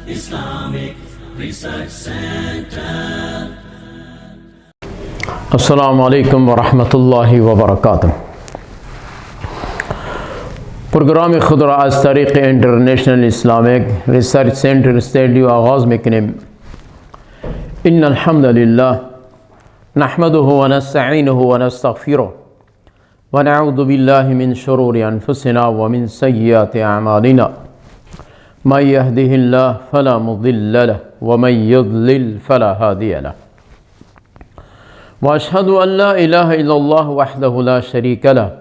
Islamic Research Center. Assalamu alaikum wa rahmatullahi wa barakatuh. Program खुदरा आज तरीक़ international Islamic research centre studio आगाज़ में कनेम इन्नल हम्दुलिल्लाह नहमदुहु व नस्तईनुहु व नस्तग़फिरुहु व नऊज़ु बिल्लाहि मिन शुरूरि अनफुसिना व मिन सय्यिआति अमालिना मन यहदिहिल्लाहु फला मुज़िल्ल लहु व मन युज़लिल फला हादिय लहु व अशहदु अन ला इलाहा इल्लल्लाह वहदहु ला शरीक लहु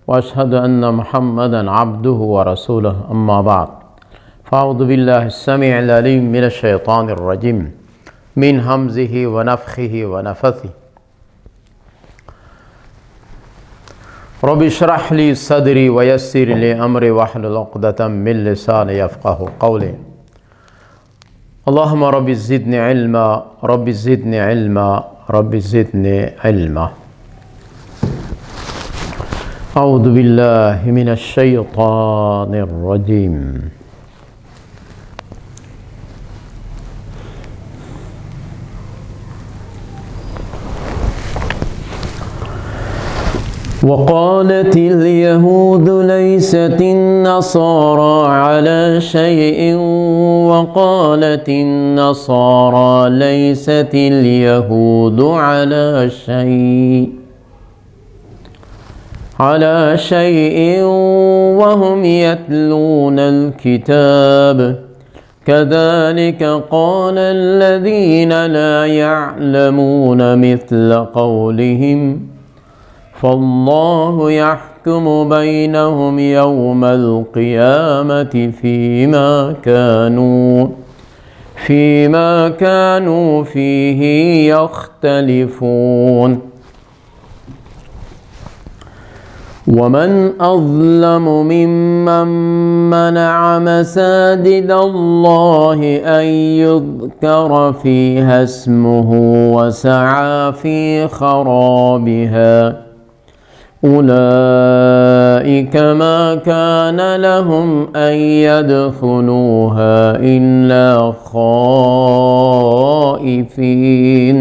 वअशहदु अन्न मुहम्मदन अब्दुहु व रसूलुहु अम्मा बाद फ़अऊज़ु बिल्लाहि अस्समीइल अलीम मिनश शैतानिर रजीम मिन हमज़िहि व नफ़ख़िहि व नफ़सिहि रब्बि इश्रह ली सदरी व यस्सिर ली अमरी वहलुल उक़दतम मिन लिसानी यफ़क़हू क़ौली अल्लाहुम्मा रब्बि ज़िदनी इल्मा रब्बि ज़िदनी इल्मा रब्बि ज़िदनी इल्मा। अऊज़ु बिल्लाहि मिनश शैतानिर रजीम। वक़ालतिल यहूदु लैसतिन नसारा अला शैइन वक़ालतिन नसारा लैसतिल यहूदु अला शैइन वहुम यतलूनल किताब कज़ालिक क़ालल्लज़ीन ला यअलमून मिस्ल क़ौलिहिम फ़ल्लाहु यहकुमु बैनहुम यौमल क़ियामति फ़ीमा कानू फ़ीहि यख्तलिफ़ून। वमन अज़्लमु मिम्मन मनअ मसाजिदल्लाहि अन युज़करा फ़ीहा इस्मुहु वसअा फ़ी ख़राबिहा उलाइक मा कान लहुम अन यदख़ुलूहा इल्ला ख़ाइफ़ीन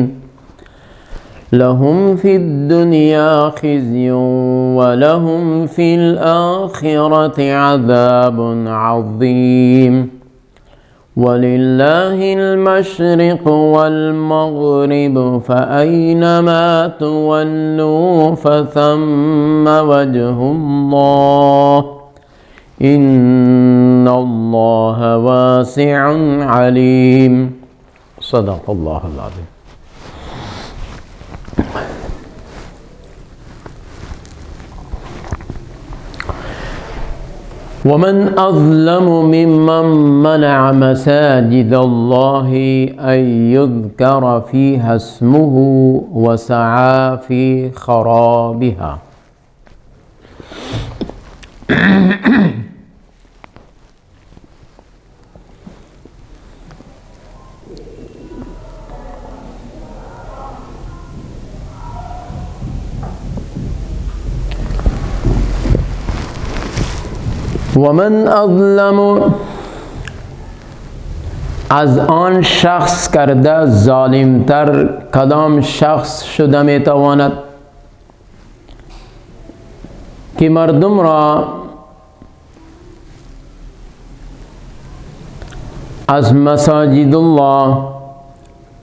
लहुम फ़िद्दुनिया ख़िज़्युन व लहुम फ़िल आख़िरति अज़ाबुन अज़ीम। वलिल्लाहिल मशरिक़ु वल मग़रिब फ़अय्नमा तुवल्लू फ़थम्म वजहुल्लाह इन्नल्लाह वासिअन अलीम। सदक़ल्लाहुल अज़ीम। वमन अज़्लमु मिम्मन मनअ मसाजिदल्लाहि अन युज़करा फ़ीहा इस्मुहु वसअा फ़ी ख़राबिहा। वमन अज़लमु از آن شخص کرده ظالمتر کدام شخص شده میتواند که مردم را از مساجد الله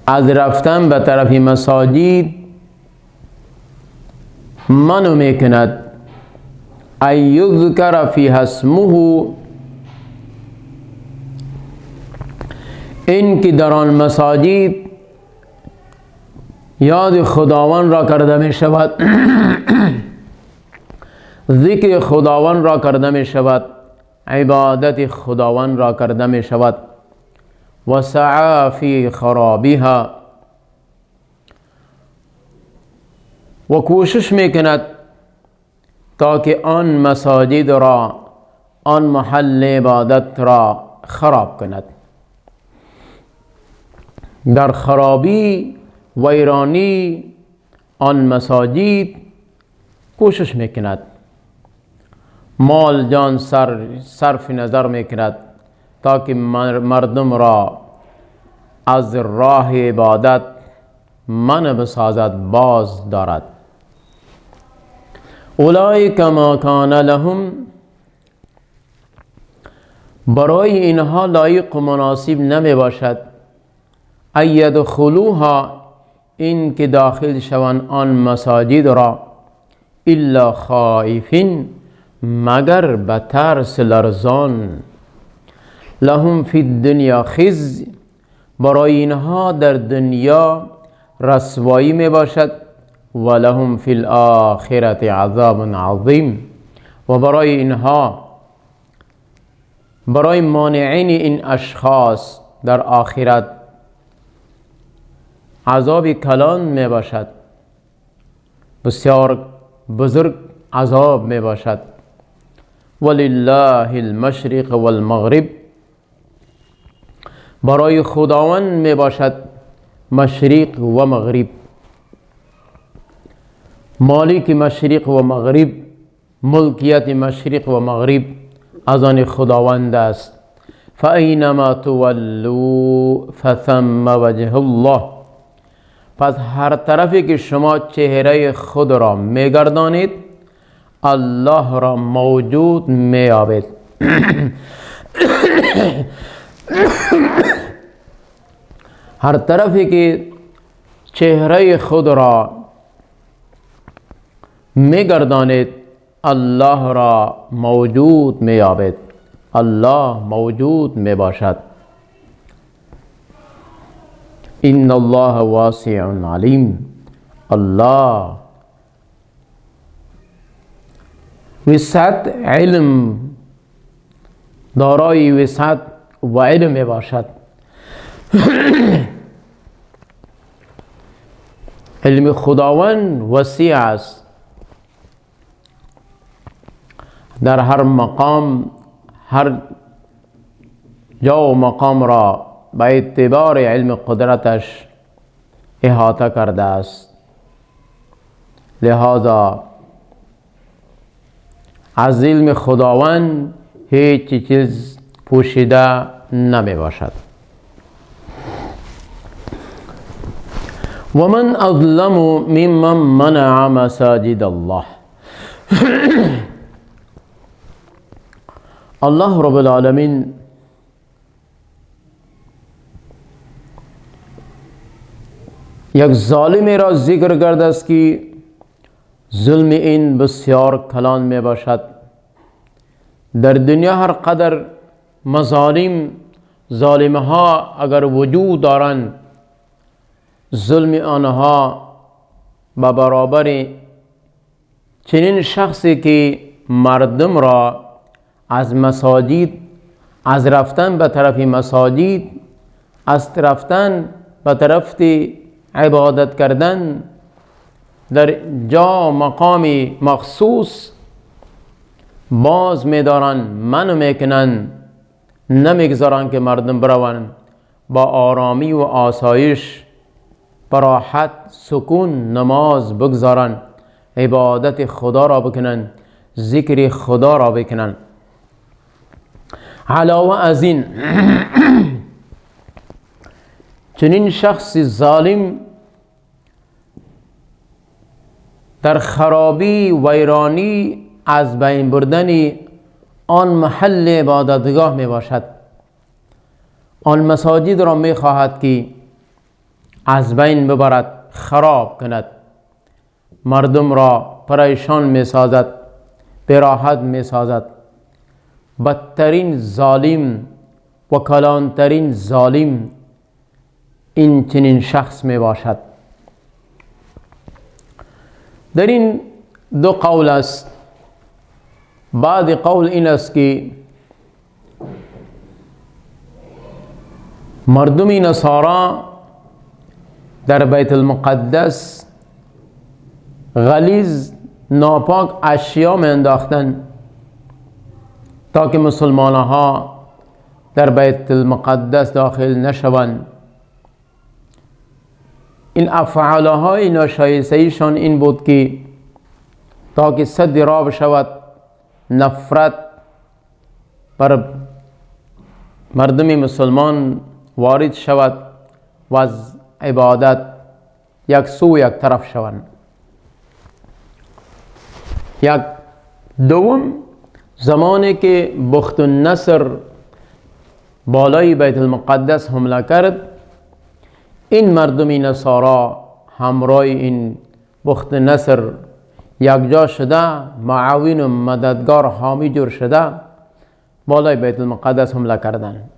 از رفتن به طرف مساجد منع میکند ان یذکر فیها اسمه این که در آن مساجد یاد خداوند را کرده می شود ذکر خداوند را کرده می شود عبادت خداوند را کرده می شود و سعی فی خرابها و کوشش می کند تا که آن مساجد را آن محل عبادت را خراب کند در خرابی ویرانی آن مساجد کوشش میکند مال جان صرف نظر میکند تا که مردم را از راه عبادت منع بسازد، باز دارد. اولئک ما کان لهم، برای اینها لایق و مناسب نمی باشد ان یدخلوها، این که داخل شوند آن مساجد را، الا خائفین، مگر به ترس لرزان. لهم فی الدنیا خزی، برای اینها در دنیا رسوایی می باشد. و لهم فی الاخرة عذاب عظیم، و برای اینها، برای مانعین این اشخاص در آخرت عذاب کلان می باشد، بسیار بزرگ عذاب می باشد. ولله المشرق والمغرب، برای خداوند می باشد مشرق و مغرب، مالک مشرق و مغرب، ملکیت مشرق و مغرب از آن خداوند است. فاینما تولوا فثم وجه الله، پس هر طرفی که شما چهره خود را میگردانید، الله را موجود میابید. هر طرفی که چهره خود را میگردانید، الله را موجود میابید، الله موجود میباشد. ان الله واسع علیم، الله وسعت علم، دارای وسعت و علم باشد. علم خداوند وسیع است، در هر مقام، هر جا و مقام را به اعتبار علم قدرتش احاطه کرده است. لہذا از علم خداوند هیچ چیز پوشیده نمی باشد. و من اظلم ممن منع مساجد الله، الله رب العالمین یک ظالمی را ذکر کرده است که ظلم این بسیار کلان می باشد. در دنیا هر قدر مظالم، ظالمها اگر وجود دارند، ظلم آنها به برابر چنین شخصی که مردم را از مساجد، از رفتن به طرف مساجد، از رفتن به طرف عبادت کردن در جا مقام مخصوص باز می‌دارن، منع میکنن، نمیگذارن که مردم بروند با آرامی و آسایش، براحت، سکون نماز بگذارن، عبادت خدا را بکنن، ذکر خدا را بکنن. علاوه از این چنین شخص ظالم در خرابی، ویرانی، از بین بردن آن محل عبادتگاه می باشد. آن مساجد را می خواهد که از بین ببرد، خراب کند، مردم را پریشان می سازد، براحت می سازد. بدترین ظالم و کلانترین ظالم این چنین شخص می باشد. در این دو قول است. بعد قول این است که مردم نصارا در بیت المقدس غلیظ، ناپاک اشیا می انداختند تا که مسلمانها در بیت المقدس داخل نشوند. این افعالهای ناشایسته‌ایشان این بود که تا که سد راه شود، نفرت بر مردم مسلمان وارد شود و از عبادت یک سو یک طرف شوند. یک دوم، زمانی که بخت النصر بالای بیت المقدس حمله کرد، این مردم نصارا همراه این بخت نصر یکجا شده، معاون و مددگار حامی جور شده، بالای بیت المقدس حمله کردند.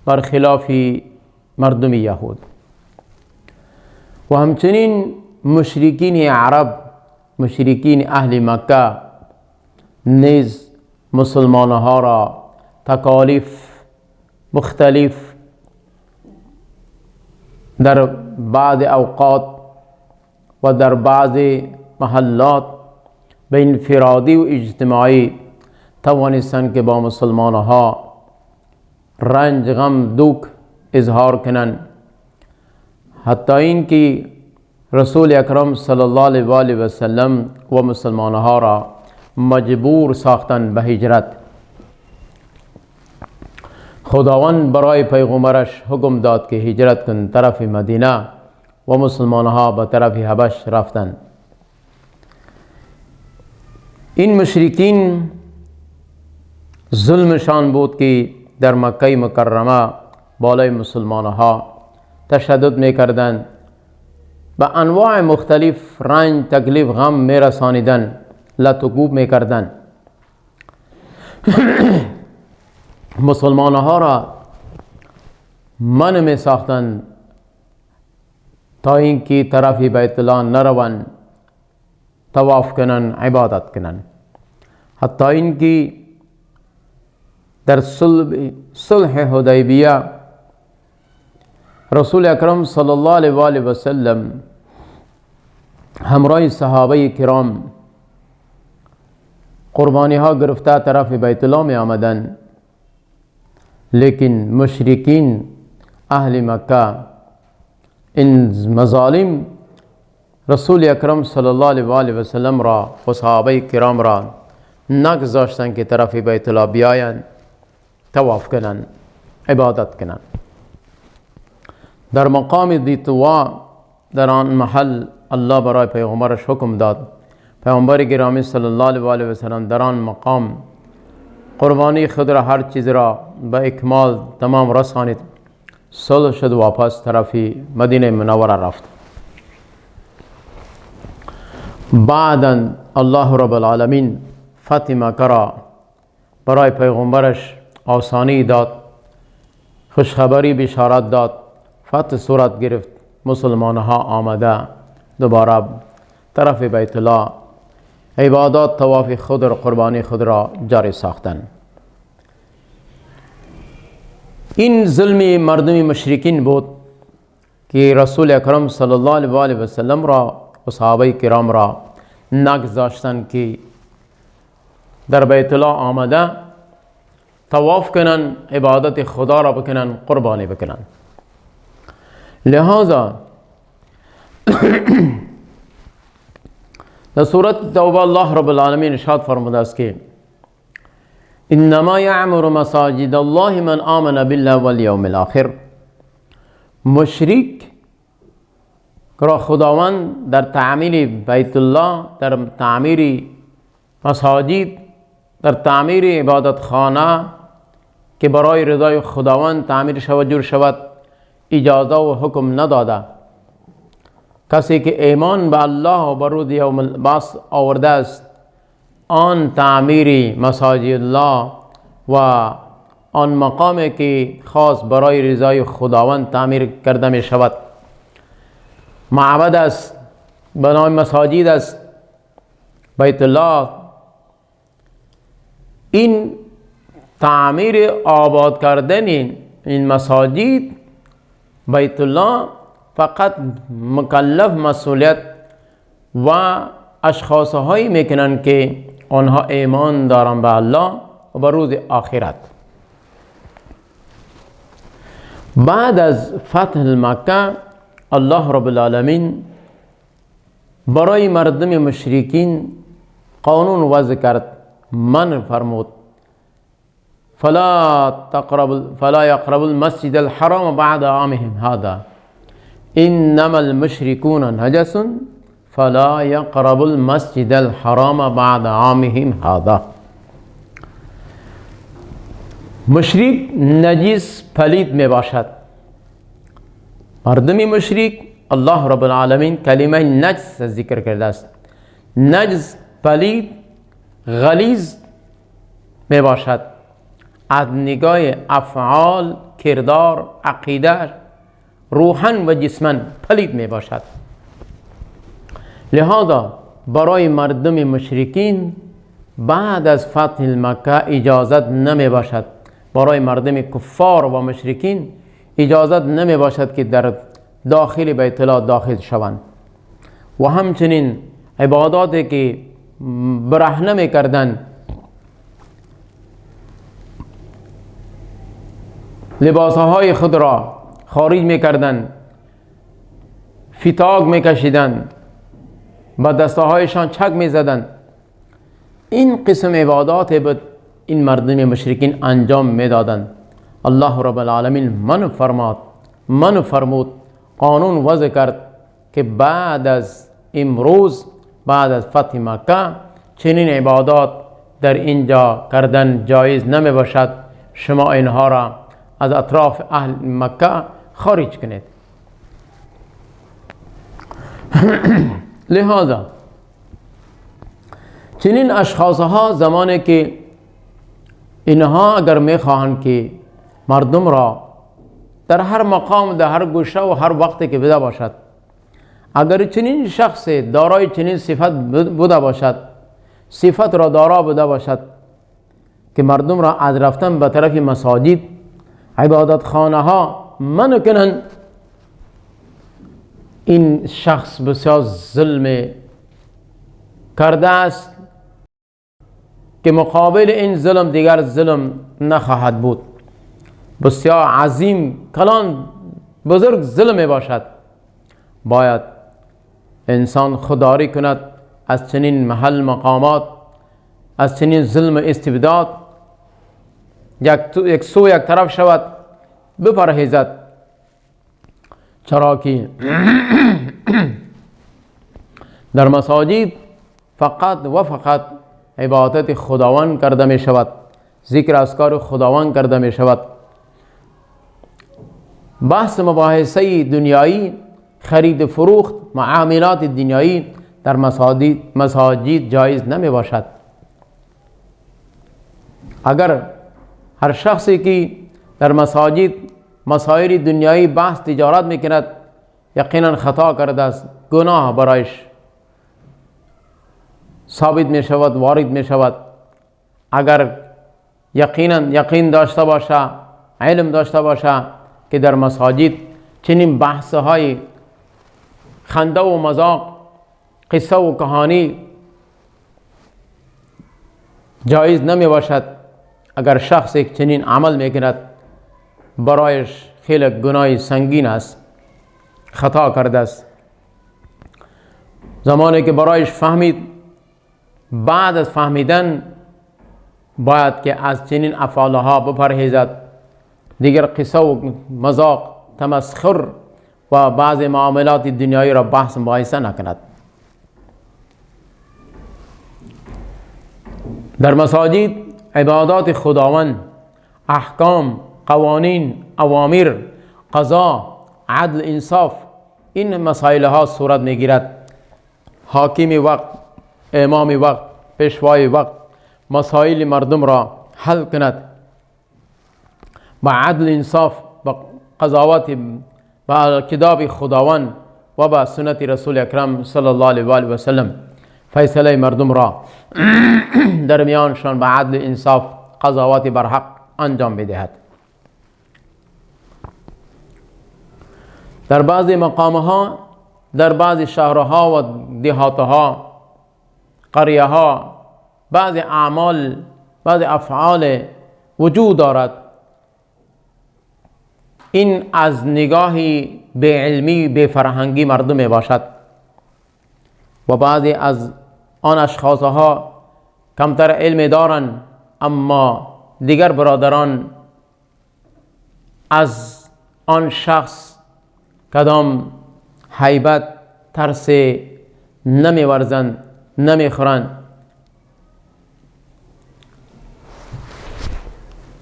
برخلاف مردم یهود. و همچنین مشرکین عرب، مشرکین اهل مکه نیز مسلمانها را تکالیف مختلف در بعض اوقات و در بعض محلات به انفرادی و اجتماعی توانستند که با مسلمانها رنج غم دوک اظهار کنند، حتی اینکه رسول اکرم صلی الله علیه و آله و سلم و مسلمانها را مجبور ساختند به هجرت. خداوند برای پیغمبرش حکم داد که هجرت کن طرف مدینه و مسلمانها به طرف حبش رفتند. این مشرکین ظلمشان بود که در مکه مکرمه بالای مسلمانها تشدد میکردند، به انواع مختلف رنج تکلیف غم میرسانیدند، لط و کوب میکردند. مسلمانها را منع میساختند تا اینکه طرف بیت الله نروند، طواف کنند، عبادت کنند. حتی اینکه در صلح حدیبیه رسول اکرم صلی الله علیه و آله و سلم همراه صحابه کرام قربانی ها گرفته طرف بیت الله می آمدند، لیکن مشرکین اهل مکه این مظالم رسول اکرم صلی الله علیه و آله و سلم را و صحابه کرام را نگذاشتند که طرف بیت الله بیایند، طواف کنند، عبادت کنند. در مقام دیتوا در آن محل الله برای پیغمبرش حکم داد. پیغمبر گرامی صلی الله علیه و آله و سلم در آن مقام قربانی خود را، هر چیز را به اکمال تمام رسانید، صلح شد، واپس طرفی مدینه منوره رفت. بعداً الله رب العالمین فتح مکه را برای پیغمبرش آسانی داد، خوشخبری بشارت داد، فتح صورت گرفت، مسلمانها آمده دوباره طرف بیت الله عبادات، طواف خود و قربانی خود را جاری ساختند. این ظلم مردم مشرکین بود که رسول اکرم صلی الله علیه و آله و سلم را و صحابه کرام را نگذاشتند که در بیت الله آمده طواف کنن، عبادت خدا را بکنن، قربانی بکنن. لہذا در سورت توبه الله رب العالمین ارشاد فرموده است که انما یعمر مساجد الله من آمن بالله والیوم الاخر. مشرک را خداوند در تعمیر بیت الله، در تعمیر مساجد، در تعمیر عبادت خانه که برای رضای خداوند تعمیر شود، جور شود، اجازه و حکم نداده. کسی که ایمان به الله و بر روز یوم البعث آورده است، آن تعمیر مساجد الله و آن مقامی که خاص برای رضای خداوند تعمیر کرده می شود، معبد است، بنای مساجد است، بیت الله، این تعمیر آباد کردن این مساجد بیت الله فقط مکلف مسئولیت و اشخاص هایی میکنن که آنها ایمان دارن به الله و به روز آخرت. بعد از فتح مکه الله رب العالمین برای مردم مشرکین قانون وضع کرد، من فرمود فلا يقربوا المسجد الحرام بعد عامهم هذا إنما المشركون نجس فلا يقربوا المسجد الحرام بعد عامهم هذا. مشرک نجس پلید می باشد. مردم مشرک الله رب العالمین کلمه نجس ذکر کرده است. نجس پلید غلیظ می باشد از نگاه افعال، کردار، عقیده، روحاً و جسماً پلید می باشد. لہذا برای مردم مشرکین بعد از فتح مکه اجازت نمی باشد، برای مردم کفار و مشرکین اجازت نمی باشد که در داخل بیت الله داخل شوند و همچنین عباداتی که برهنه می کردن، لباسهای خود را خارج می کردن، فتاق می کشیدن، با دستهایشان چک می زدن، این قسم عبادات بود این مردم مشرکین انجام می دادند. الله رب العالمین من فرمود قانون وضع کرد که بعد از امروز، بعد از فتح مکه، چنین عبادات در اینجا کردن جایز نمی باشد. شما اینها را از اطراف اهل مکه خارج کنید. لہذا چنین اشخاصها زمانی که اینها اگر میخواهند که مردم را در هر مقام، در هر گوشه و هر وقتی که بوده باشد، اگر چنین شخص دارای چنین صفت بوده باشد، صفت را دارا بوده باشد که مردم را از رفتن به طرف مساجد، عبادت خانه ها منع کنند، این شخص بسیار ظلم کرده است که مقابل این ظلم دیگر ظلم نخواهد بود. بسیار عظیم، کلان، بزرگ ظلم باشد. باید انسان خودداری کند از چنین محل مقامات، از چنین ظلم استبداد، یک سو یک طرف شود، بپرهیزد. چرا که در مساجد فقط و فقط عبادت خداوند کرده می شود، ذکر اذکار خداوند کرده می شود. بحث مباحثه دنیایی، خرید فروخت، معاملات دنیایی در مساجد جایز نمی باشد. اگر هر شخصی که در مساجد مسائل دنیایی بحث تجارت میکند، یقینا خطا کرده است، گناه برایش ثابت می شود، وارد می شود. اگر یقین داشته باشه، علم داشته باشه که در مساجد چنین بحث های خنده و مذاق، قصه و کهانی جایز نمی باشد، اگر شخص یک چنین عمل میکند برایش خیلی گناه سنگین است، خطا کرده است. زمانی که برایش فهمید، بعد از فهمیدن باید که از چنین افعالها بپرهیزد، دیگر قصه و مذاق، تمسخر و بعض معاملات دنیایی را بحث مباحثه نکند. در مساجد عبادات خداوند، احکام، قوانین، اوامر، قضا، عدل، انصاف، این مسائل ها صورت میگیرد. حاکم وقت، امام وقت، پیشوای وقت مسائل مردم را حل کند با عدل، انصاف، با قضاوت، با کتاب خداوند و با سنت رسول اکرم صلی الله علیه و آله و سلم فیصله مردم را در میانشان با عدل، انصاف، قضاوت برحق انجام بدهد. در بعضی مقامها، در بعضی شهرها و دهاتها، قریه ها، بعضی اعمال، بعضی افعال وجود دارد. این از نگاهی به علمی، به فرهنگی مردم باشد و بعضی از آن اشخاصها کمتر علم دارند اما دیگر برادران از آن شخص کدام هیبت ترس نمی ورزند، نمی خورند.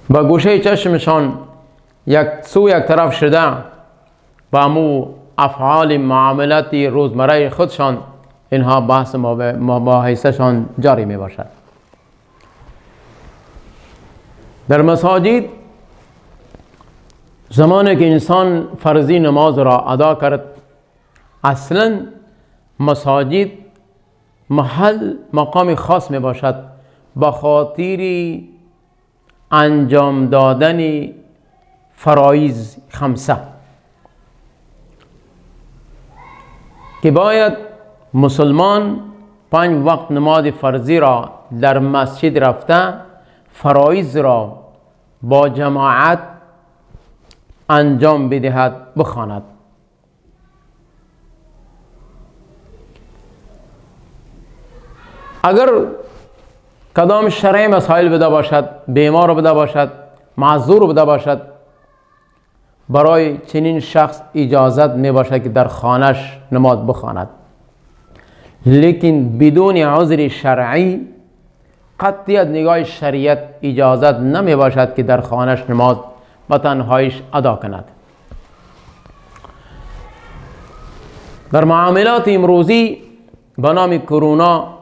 با گوشه چشمشان یک طرف شده با امو افعال معاملاتی روزمره خودشان اینها بحث مباحثشان جاری می باشد. در مساجد زمانی که انسان فرضی نماز را ادا کرد، اصلا مساجد مقام خاص می باشد با خاطر انجام دادن فرایض خمسه که باید مسلمان 5 وقت نماز فرضی را در مسجد رفته فرایض را با جماعت انجام بدهد، بخواند. اگر کدام شرعی مسائل بوده باشد، بیمار بوده باشد، معذور بوده باشد، برای چنین شخص اجازت می باشد که در خانهش نماز بخواند. لیکن بدون عذر شرعی قطعیت نگاه شریعت اجازت نمی باشد که در خانهش نماز به تنهاییش ادا کند. در معاملات امروزی به نام کرونا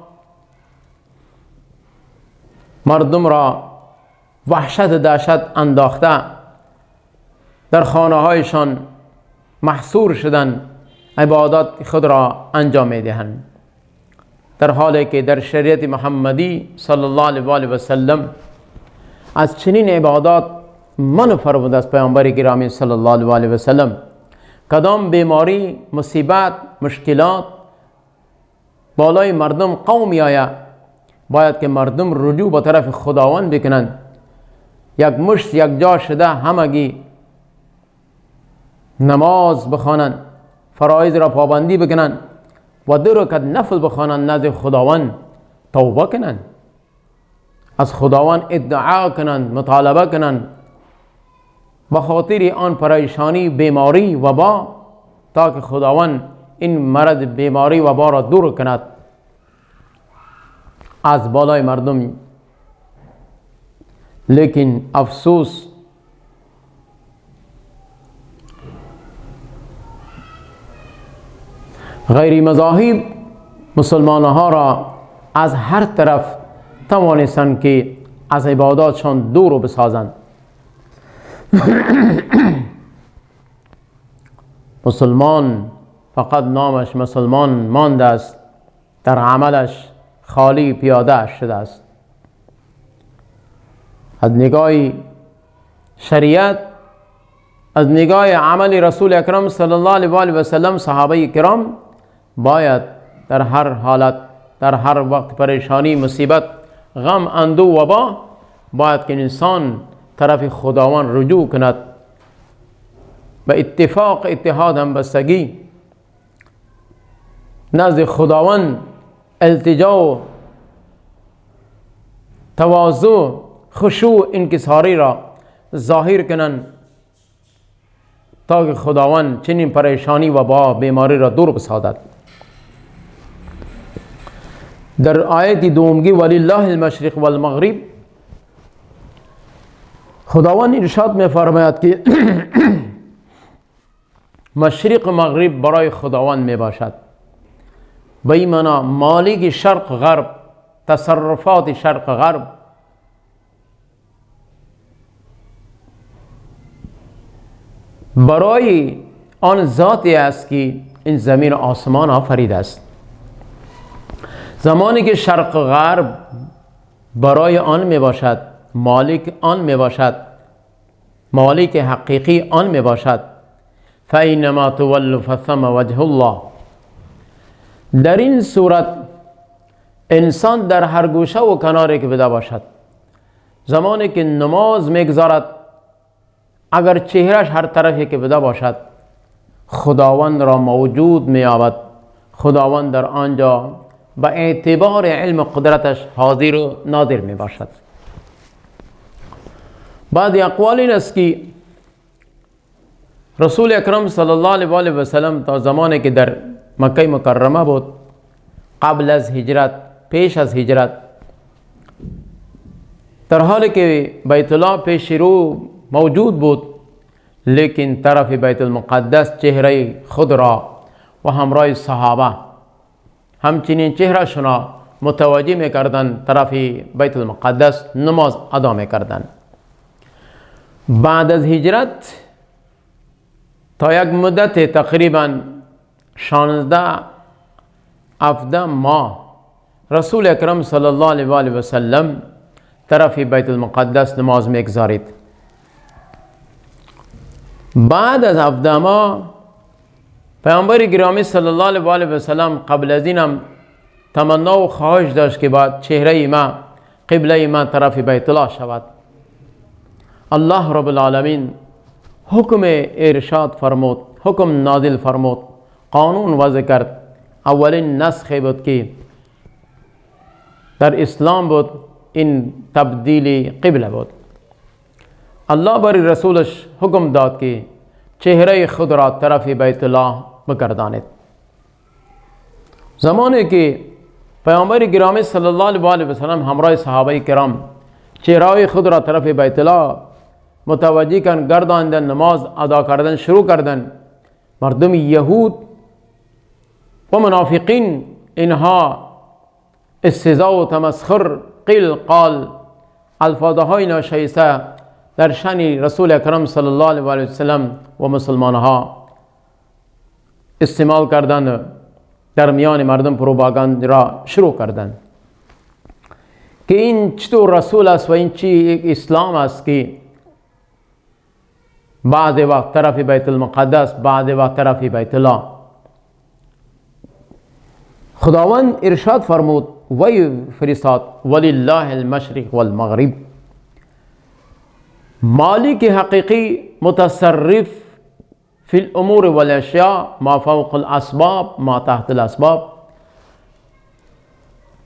مردم را وحشت دهشت انداخته در خانه هایشان محصور شدن، عبادات خود را انجام می دهند، در حالی که در شریعت محمدی صلی الله علیه و سلم از چنین عبادات منع فرموده است. پیامبر گرامی صلی الله علیه و سلم کدام بیماری، مصیبت، مشکلات بالای مردم قومی آید، باید که مردم رجوع به طرف خداوند بکنند، یک مشت یک جا شده همگی نماز بخوانند، فرایض را پابندی بکنند و 2 رکعت نفل بخوانند، نزد خداوند توبه کنند، از خداوند ادعا کنند، مطالبه کنند به خاطر آن پریشانی، بیماری، وبا، تا که خداوند این مرض، بیماری، وبا را دور کند از بالای مردم. لیکن افسوس غیر مذاهب مسلمانها را از هر طرف توانستند که از عباداتشان دور بسازند. مسلمان فقط نامش مسلمان مانده است، در عملش خالی پیاده شده است. از نگاه شریعت، از نگاه عمل رسول اکرم صلی الله علیه و سلم، صحابه کرام باید در هر حالت، در هر وقت پریشانی، مصیبت، غم، اندوه، وبا، باید که انسان طرف خداوند رجوع کند، به اتفاق اتحاد همبستگی نزد خداوند التجا و تواضع، خشوع، انکساری را ظاهر کنند تا که خداوند چنین پریشانی و با بیماری را دور بسازد. در آیت دومگی ولله المشرق والمغرب خداوند ارشاد می فرماید که مشرق مغرب برای خداوند می باشد. به این معنا مالک شرق غرب، تصرفات شرق غرب برای آن ذاتی است که این زمین و آسمان آفریده است. زمانی که شرق غرب برای آن می باشد، مالک آن می باشد، مالک حقیقی آن می باشد، فَإِنَّمَا تُوَلُّ فَثَمَّ وَجْهُ اللَّهِ. در این صورت انسان در هر گوشه و کناری که بده باشد، زمانی که نماز میگذارد، اگر چهرش هر طرفی که بده باشد، خداوند را موجود می‌یابد. خداوند در آنجا به اعتبار علم قدرتش حاضر و ناظر می باشد. بعض اقوال این است که رسول اکرم صلی الله علیه و سلم تا زمانی که در مکه مکرمه بود، قبل از هجرت، پیش از هجرت، در حالی که بیت الله پیش رو موجود بود، لیکن طرف بیت المقدس چهره خود را و همراه صحابه همچنین چهره شنا متوجه میکردن طرف بیت المقدس نماز ادا میکردن. بعد از هجرت تا یک مدت تقریبا 16-17 ماه رسول اکرم صلی الله علیه و سلم طرف بیت المقدس نماز میگذارید. بعد از 17 ماه پیامبر گرامی صلی الله علیه و سلم قبل از اینم تمنا و خواهش داشت که بعد چهره ما، قبله ما طرف بیت الله شود. الله رب العالمین حکم ارشاد فرمود، حکم نازل فرمود، قانون وضع کرد. اولین نسخ بود که در اسلام بود، این تبدیل قبله بود. الله بر رسولش حکم داد که چهره خود را طرف بیت الله بگردانید. زمانی که پیامبر گرامی صلی الله علیه و سلم همراه صحابه کرام چهره خود را طرف بیت الله متوجه کن، گرداندن، نماز ادا کردن شروع کردن، مردم یهود و منافقین اینها استهزاء و تمسخر، قیل قال، الفاظهای ناشایسته در شأن رسول اکرم صلی الله علیه و سلم و مسلمانها استعمال کردن، در میان مردم پروپاگاند را شروع کردند که این چطور رسول است و این چی اسلام است که بعد وقت طرف بیت المقدس، بعد وقت طرف بیت الله. خداوند ارشاد فرمود و فرستاد ولله المشرق والمغرب، مالک حقیقی متصرف فی الامور والاشیاء، ما فوق الاسباب ما تحت الاسباب.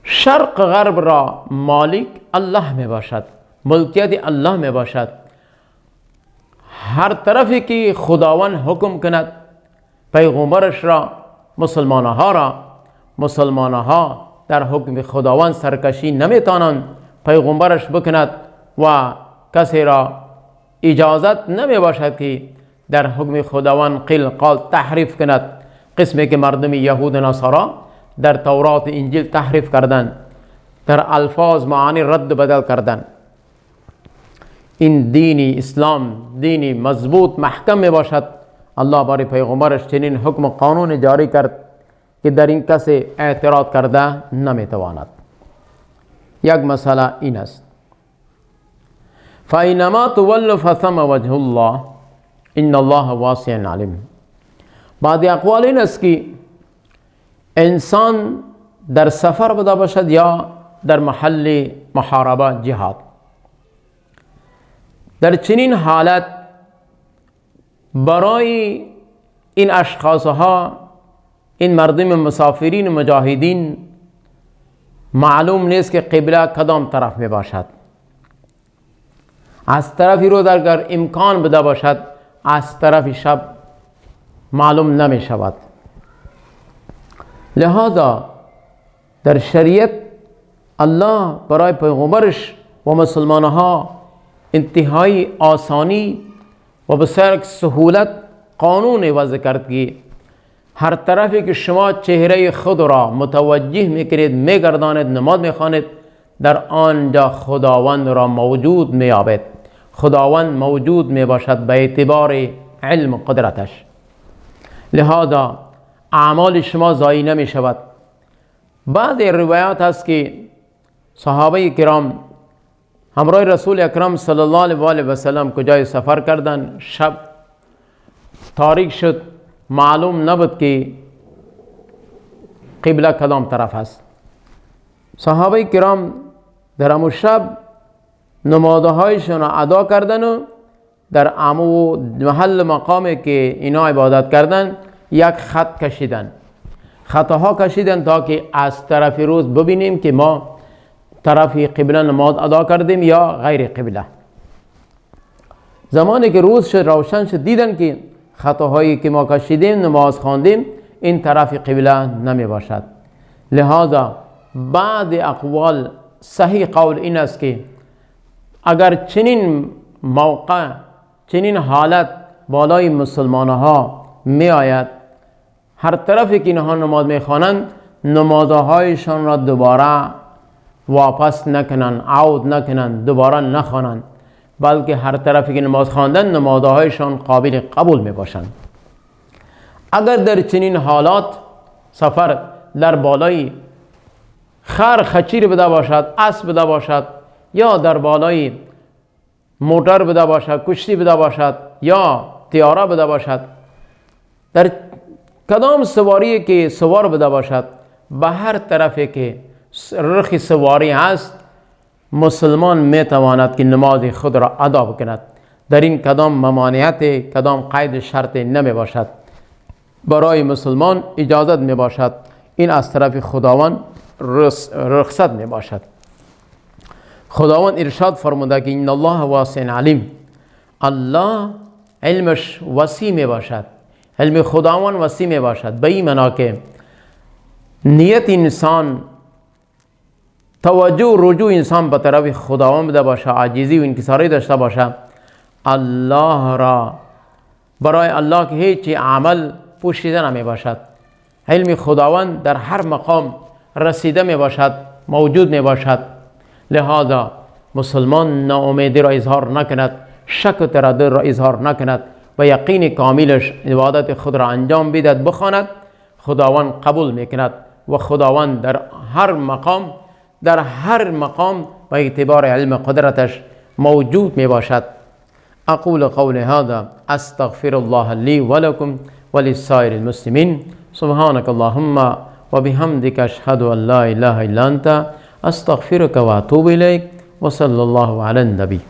شرق غرب را مالک الله می باشد، ملکیت الله می باشد. هر طرفی که خداوند حکم کند پیغمبرش را، مسلمانها در حکم خداوند سرکشی نمیتوانند پیغمبرش بکند و کسی را اجازت نمی باشد که در حکم خداوند قیل قال تحریف کند. قسمی که مردم یهود و نصارا در تورات و انجیل تحریف کردند، در الفاظ معانی رد بدل کردند. این دین اسلام دینی مضبوط محکم می باشد. الله برای پیغمبرش چنین حکم قانون جاری کرد که در این کسی اعتراض کرده نمیتواند. یک مسئله این است: فاینما تولوا فثم وجه الله ان الله واسع علیم. بعد اقوال این است که انسان در سفر بوده باشد یا در محل محاربه جهاد، در چنین حالت برای این اشخاصها، این مردم مسافرین مجاهدین معلوم نیست که قبله کدام طرف می باشد. از طرفی رو اگر امکان بده باشد، از طرف شب معلوم نمی شود. لہذا در شریعت الله برای پیغمبرش و مسلمانها انتهایی آسانی و بسیار سهولت قانون وضع کرد که هر طرفی که شما چهره خود را متوجه میکنید، میگردانید، نماز میخوانید، در آنجا خداوند را موجود مییابید. خداوند موجود میباشد به اعتبار علم و قدرتش. لہذا اعمال شما ضایع نمیشود. بعض روایات هست که صحابه کرام همراه رسول اکرم صلی الله علیه و سلم کجای سفر کردن، شب تاریک شد، معلوم نبود که قبله کدام طرف است. صحابه کرام در همون شب نمازهایشون را ادا کردن و در امو محل مقامی که اینا عبادت کردن یک خط کشیدن، خطاها کشیدن تا که از طرف روز ببینیم که ما طرف قبله نماز ادا کردیم یا غیر قبله. زمانی که روز شد روشن شد دیدن که خطاهایی که ما کشیدیم نماز خواندیم این طرف قبله نمی باشد. لہذا بعض اقوال صحیح قول این است که اگر چنین موقع چنین حالت بالای مسلمان ها می آید، هر طرفی که اینها نماز می خوانند نمازهایشان را دوباره واپس نکنند، عود نکنند، دوباره نخوانند، بلکه هر طرفی که نماز خواندن نمازهایشان قابل قبول می باشند. اگر در چنین حالات سفر در بالای خچیر بده باشد، اسب بده باشد، یا در بالای موتر بده باشد، کشتی بده باشد، یا طیاره بده باشد، در کدام سواری که سوار بده باشد، به هر طرفی که رخ سواری هست مسلمان می تواند که نماز خود را ادا بکند. در این کدام ممانعت، کدام قید شرط نمی باشد. برای مسلمان اجازت می باشد، این از طرف خداوند رخصت می باشد. خداوند ارشاد فرموده که ان الله واسع علیم، الله علمش وسیع می باشد، علم خداوند وسیع می باشد. به این معنا که نیت انسان، توجه و رجوع انسان به طرف خداوند بده باشه، عاجزی و انکساری داشته باشه، الله را برای الله که هیچ عمل پوشیده نمی باشد. علم خداوند در هر مقام رسیده می باشد، موجود می باشد. لہذا مسلمان ناامیدی را اظهار نکند، شک و تردد را اظهار نکند و یقین کاملش عبادت خود را انجام بدهد، بخواند، خداوند قبول میکند و خداوند در هر مقام به اعتبار علم قدرتش موجود می باشد. اقول قول هذا استغفر الله لي ولكم ولسائر المسلمين سبحانك اللهم وبحمدك اشهد ان لا اله الا انت استغفرك واتوب اليك وصلى الله على النبي.